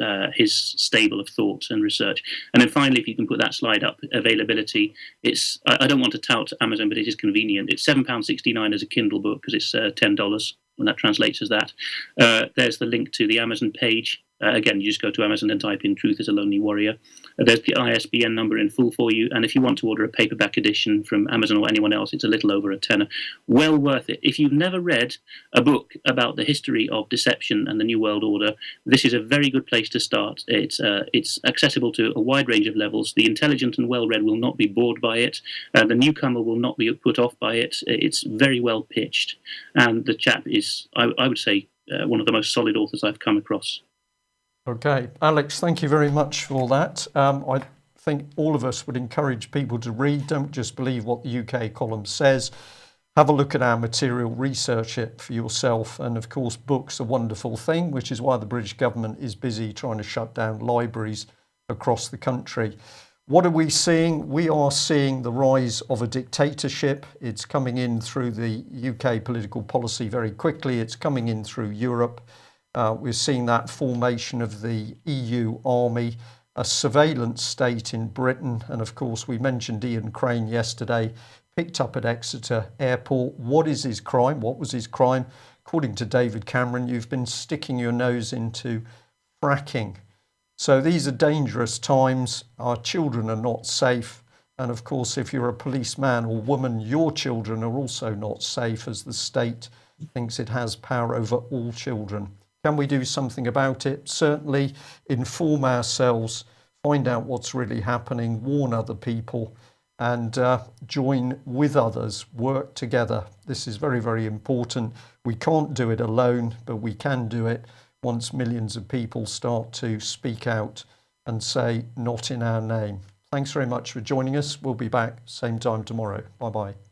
stable of thought and research. And then finally, if you can put that slide up, availability. It's I don't want to tout Amazon, but it is convenient. It's £7.69 as a Kindle book because it's $10 when that translates as that. There's the link to the Amazon page. Again, you just go to Amazon and type in Truth as a Lonely Warrior. There's the ISBN number in full for you. And if you want to order a paperback edition from Amazon or anyone else, it's a little over £10. Well worth it. If you've never read a book about the history of deception and the New World Order, this is a very good place to start. It's accessible to a wide range of levels. The intelligent and well-read will not be bored by it. The newcomer will not be put off by it. It's very well pitched. And the chap is, I would say, one of the most solid authors I've come across. Okay, Alex, thank you very much for that. I think all of us would encourage people to read. Don't just believe what the UK column says. Have a look at our material, research it for yourself. And of course, books are a wonderful thing, which is why the British government is busy trying to shut down libraries across the country. What are we seeing? We are seeing the rise of a dictatorship. It's coming in through the UK political policy very quickly. It's coming in through Europe. We're seeing that formation of the EU army, a surveillance state in Britain. And of course, we mentioned Ian Crane yesterday, picked up at Exeter Airport. What is his crime? What was his crime? According to David Cameron, you've been sticking your nose into fracking. So these are dangerous times. Our children are not safe. And of course, if you're a policeman or woman, your children are also not safe as the state thinks it has power over all children. Can we do something about it? Certainly inform ourselves, find out what's really happening, warn other people, and join with others, work together. This is very, very important. We can't do it alone, but we can do it once millions of people start to speak out and say, not in our name. Thanks very much for joining us. We'll be back same time tomorrow. Bye-bye.